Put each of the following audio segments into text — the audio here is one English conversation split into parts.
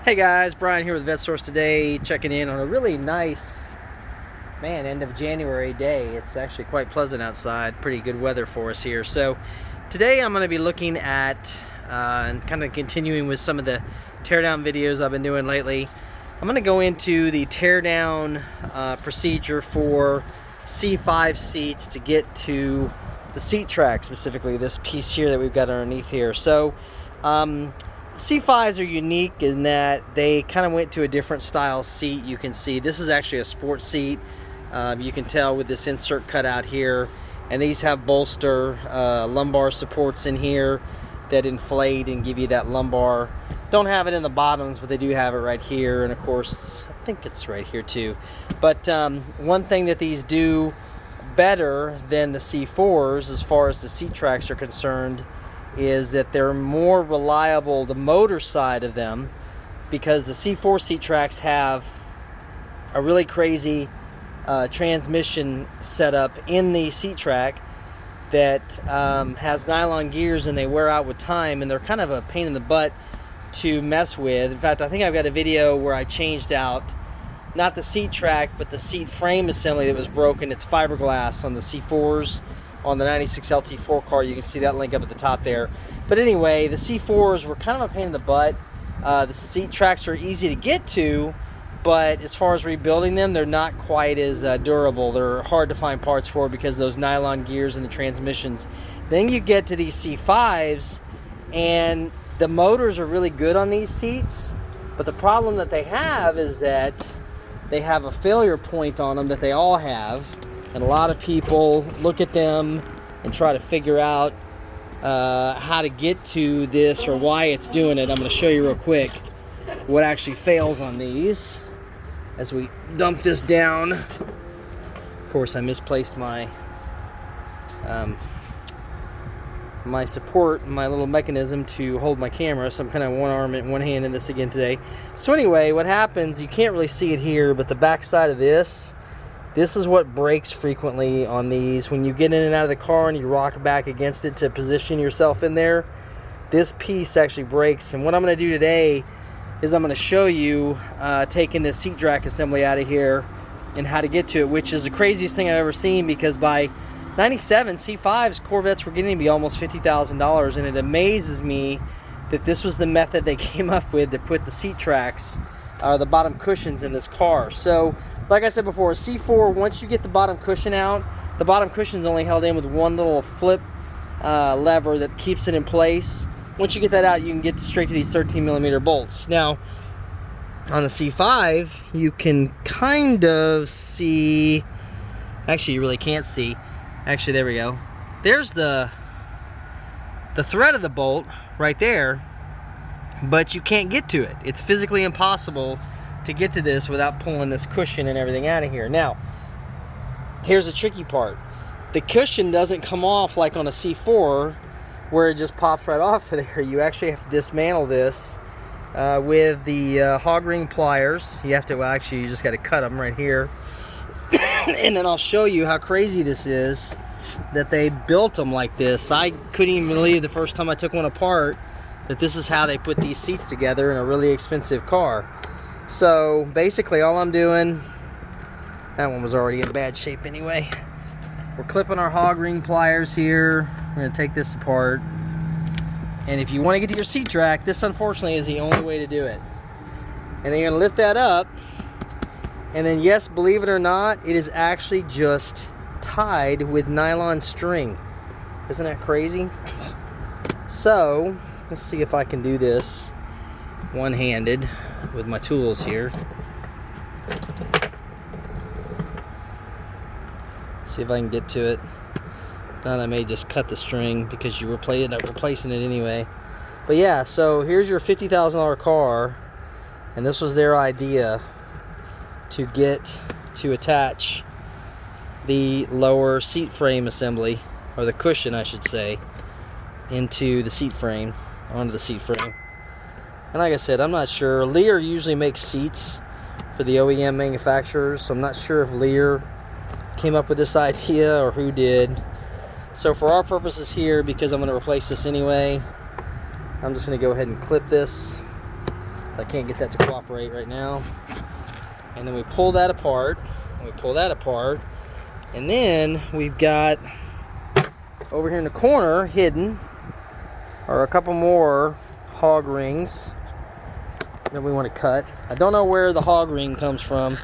Hey guys, Brian here with VetteSource today, checking in on a really nice, end of January day. It's actually quite pleasant outside, pretty good weather for us here. So today I'm going to be looking at and kind of continuing with some of the teardown videos I've been doing lately. I'm going to go into the teardown procedure for C5 seats to get to the seat track, specifically this piece here that we've got underneath here. So C5s are unique in that they kind of went to a different style seat. You can see this is actually a sport seat. You can tell with this insert cut out here, and these have bolster lumbar supports in here that inflate and give you that lumbar. Don't have it in the bottoms, but they do have it right here, and of course I think it's right here too. But one thing that these do better than the C4s as far as the seat tracks are concerned is that they're more reliable, the motor side of them, because the C4 seat tracks have a really crazy transmission setup in the seat track that has nylon gears, and they wear out with time, and they're kind of a pain in the butt to mess with. In fact, I think I've got a video where I changed out not the seat track but the seat frame assembly that was broken. It's fiberglass on the C4s. On the 96 LT4 car, you can see that link up at the top there. But anyway, the C4s were kind of a pain in the butt. The seat tracks are easy to get to, but as far as rebuilding them, they're not quite as durable. They're hard to find parts for because of those nylon gears in the transmissions. Then you get to these C5s, and the motors are really good on these seats, but the problem that they have is that they have a failure point on them that they all have. And a lot of people look at them and try to figure out how to get to this or why it's doing it. I'm going to show you real quick what actually fails on these as we dump this down. Of course, I misplaced my my support, my little mechanism to hold my camera, so I'm kind of one arm and one hand in this again today. So anyway, what happens, you can't really see it here, but the back side of this is what breaks frequently on these. When you get in and out of the car and you rock back against it to position yourself in there, this piece actually breaks. And what I'm going to do today is I'm going to show you taking this seat jack assembly out of here and how to get to it, which is the craziest thing I've ever seen, because by 97, C5's Corvettes were getting to be almost $50,000, and it amazes me that this was the method they came up with to put the seat tracks, the bottom cushions in this car. So like I said before, a C4, once you get the bottom cushion out, the bottom cushion's only held in with one little flip lever that keeps it in place. Once you get that out, you can get straight to these 13mm bolts. Now, on the C5, you can kind of see, actually you really can't see, actually there we go. There's the thread of the bolt right there, but you can't get to it. It's physically impossible to get to this without pulling this cushion and everything out of here. Now, here's the tricky part. The cushion doesn't come off like on a C4 where it just pops right off of there. You actually have to dismantle this with the hog ring pliers. You have to, well, actually, you just got to cut them right here. And then I'll show you how crazy this is that they built them like this. I couldn't even believe the first time I took one apart that this is how they put these seats together in a really expensive car. So basically all I'm doing, that one was already in bad shape anyway. We're clipping our hog ring pliers here. We're going to take this apart. And if you want to get to your seat track, this unfortunately is the only way to do it. And then you're going to lift that up. And then, yes, believe it or not, it is actually just tied with nylon string. Isn't that crazy? So let's see if I can do this one-handed with my tools here. See if I can get to it. Then I may just cut the string because you end up replacing it anyway. But yeah, so here's your $50,000 car, and this was their idea to get to attach the lower seat frame assembly, or the cushion I should say, into the seat frame, onto the seat frame. And like I said, I'm not sure. Lear usually makes seats for the OEM manufacturers, so I'm not sure if Lear came up with this idea or who did. So for our purposes here, because I'm going to replace this anyway, I'm just going to go ahead and clip this I can't get that to cooperate right now. And then we pull that apart. And then we've got over here in the corner hidden are a couple more hog rings that we want to cut. I don't know where the hog ring comes from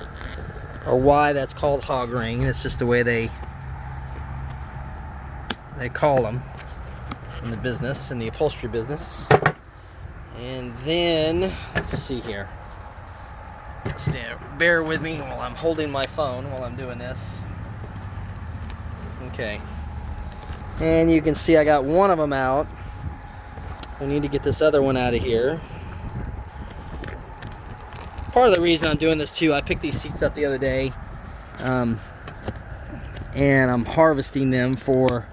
or why that's called hog ring. It's just the way they call them in the business, in the upholstery business. And then let's see here. Bear with me while I'm holding my phone while I'm doing this. Okay. And you can see I got one of them out. We need to get this other one out of here. Part of the reason I'm doing this too, I picked these seats up the other day, and I'm harvesting them for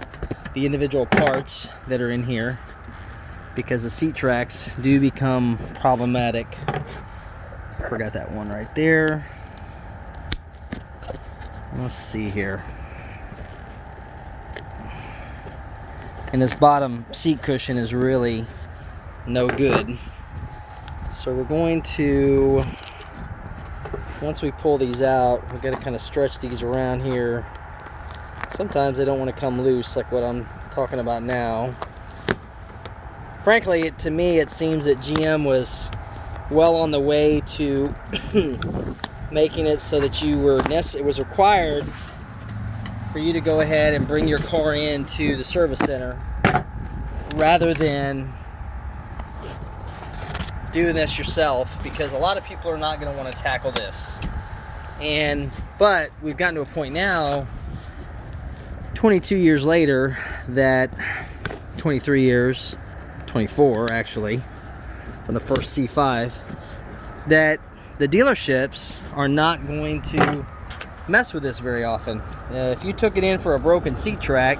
the individual parts that are in here because the seat tracks do become problematic. Forgot that one right there. Let's see here. And this bottom seat cushion is really no good. So we're going to, once we pull these out, we've got to kind of stretch these around here. Sometimes they don't want to come loose like what I'm talking about now. Frankly, to me, it seems that GM was well on the way to making it so that it was required for you to go ahead and bring your car into the service center rather than doing this yourself, because a lot of people are not going to want to tackle this. But we've gotten to a point now, 22 years later, that 23 years, 24 actually, from the first C5, that the dealerships are not going to mess with this very often. If you took it in for a broken seat track,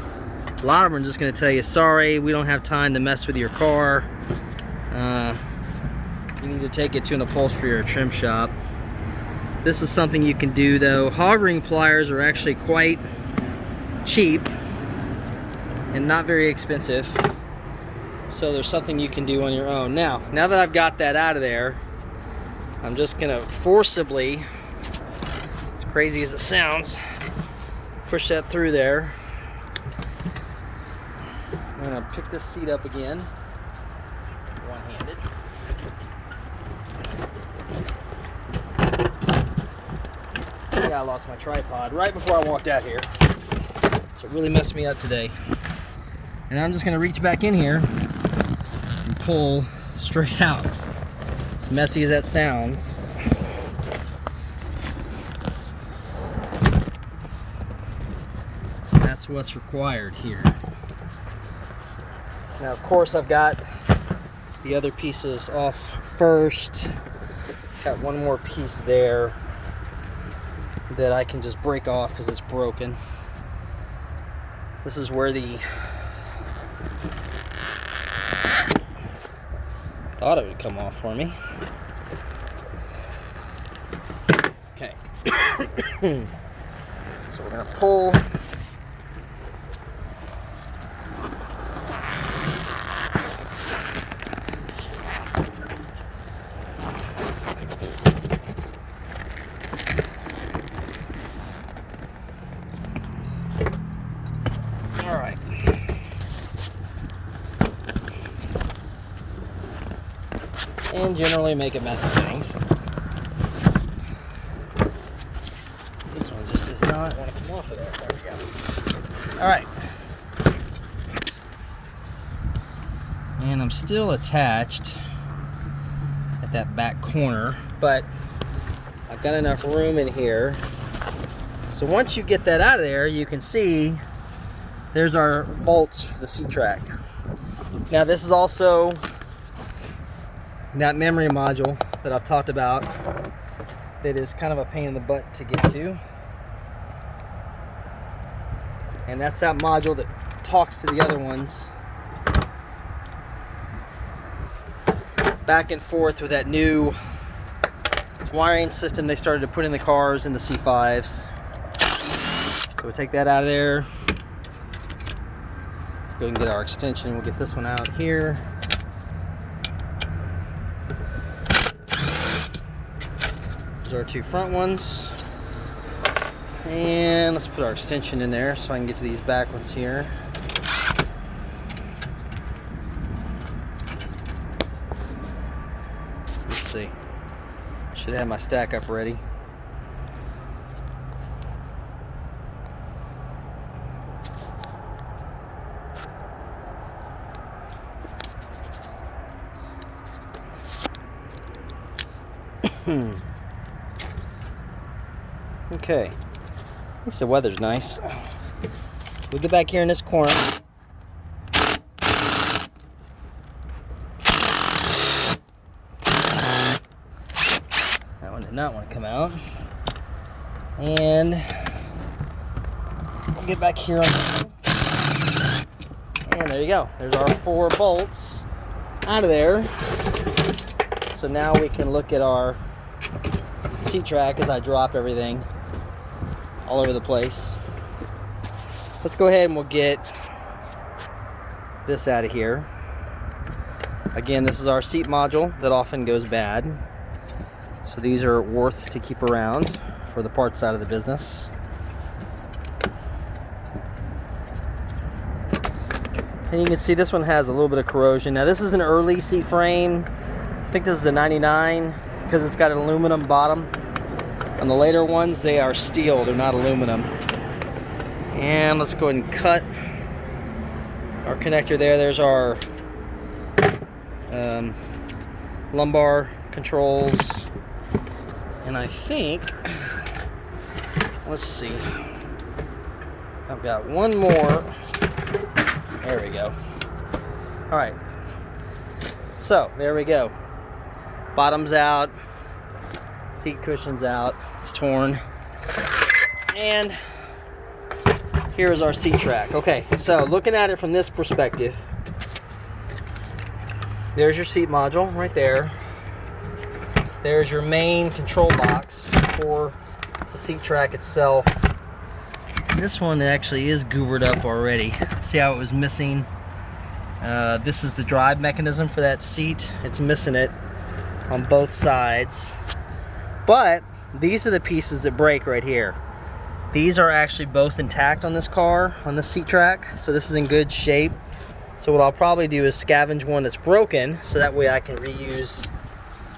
a lot of them are just going to tell you, sorry, we don't have time to mess with your car. You need to take it to an upholstery or a trim shop. This is something you can do though. Hog ring pliers are actually quite cheap and not very expensive. So there's something you can do on your own. Now that I've got that out of there, I'm just gonna forcibly, as crazy as it sounds, push that through there. I'm gonna pick this seat up again, one-handed. Yeah, I lost my tripod right before I walked out here, so it really messed me up today. And I'm just gonna reach back in here and pull straight out. As messy as that sounds. That's what's required here. Now, of course, I've got the other pieces off first. Got one more piece there that I can just break off because it's broken. This is where the thought it would come off for me. Okay. So we're gonna pull. All right. And generally make a mess of things. This one just does not want to come off of there. There we go. All right. And I'm still attached at that back corner, but I've got enough room in here. So once you get that out of there, you can see there's our bolts for the seat track. Now this is also that memory module that I've talked about that is kind of a pain in the butt to get to. And that's that module that talks to the other ones back and forth with that new wiring system they started to put in the cars in the C5s. So we'll take that out of there. Let's go and get our extension. We'll get this one out here. There's our two front ones. And let's put our extension in there so I can get to these back ones here. Let's see. Should have my stack up ready. Okay. At least the weather's nice. We'll get back here in this corner. That one did not want to come out. And we'll get back here on this one. And there you go. There's our 4 bolts out of there. So now we can look at our seat track as I drop everything all over the place. Let's go ahead and we'll get this out of here. Again, this is our seat module that often goes bad. So these are worth to keep around for the parts side of the business. And you can see this one has a little bit of corrosion. Now this is an early seat frame. I think this is a 99 because it's got an aluminum bottom. On the later ones, they are steel, they're not aluminum. And let's go ahead and cut our connector there. There's our lumbar controls. And I think, let's see, I've got one more. There we go. All right, so there we go. Bottom's out. Seat cushion's out, it's torn. And here's our seat track. Okay, so looking at it from this perspective, there's your seat module right there. There's your main control box for the seat track itself. This one actually is goobered up already. See how it was missing? This is the drive mechanism for that seat. It's missing it on both sides. But these are the pieces that break right here. These are actually both intact on this car, on the seat track. So this is in good shape. So what I'll probably do is scavenge one that's broken so that way I can reuse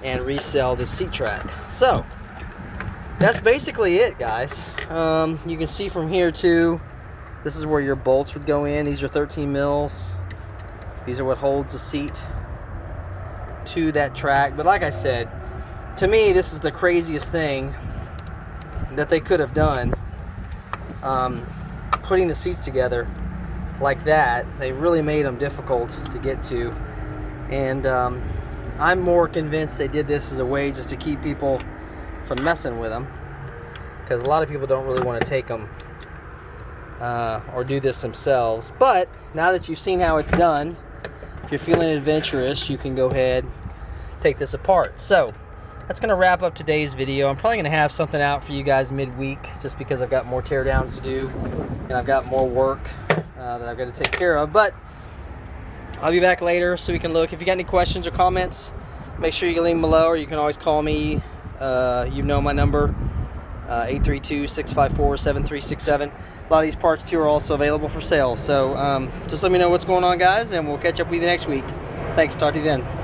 and resell the seat track. So that's basically it, guys. You can see from here too, this is where your bolts would go in. These are 13 mils. These are what holds the seat to that track. But like I said, to me, this is the craziest thing that they could have done. Putting the seats together like that, they really made them difficult to get to. And I'm more convinced they did this as a way just to keep people from messing with them, because a lot of people don't really want to take them or do this themselves. But now that you've seen how it's done, if you're feeling adventurous, you can go ahead, take this apart. So that's going to wrap up today's video. I'm probably going to have something out for you guys midweek just because I've got more teardowns to do and I've got more work that I've got to take care of. But I'll be back later so we can look. If you got any questions or comments, make sure you can leave them below, or you can always call me. You know my number, 832-654-7367. A lot of these parts too are also available for sale. So just let me know what's going on, guys, and we'll catch up with you next week. Thanks. Talk to you then.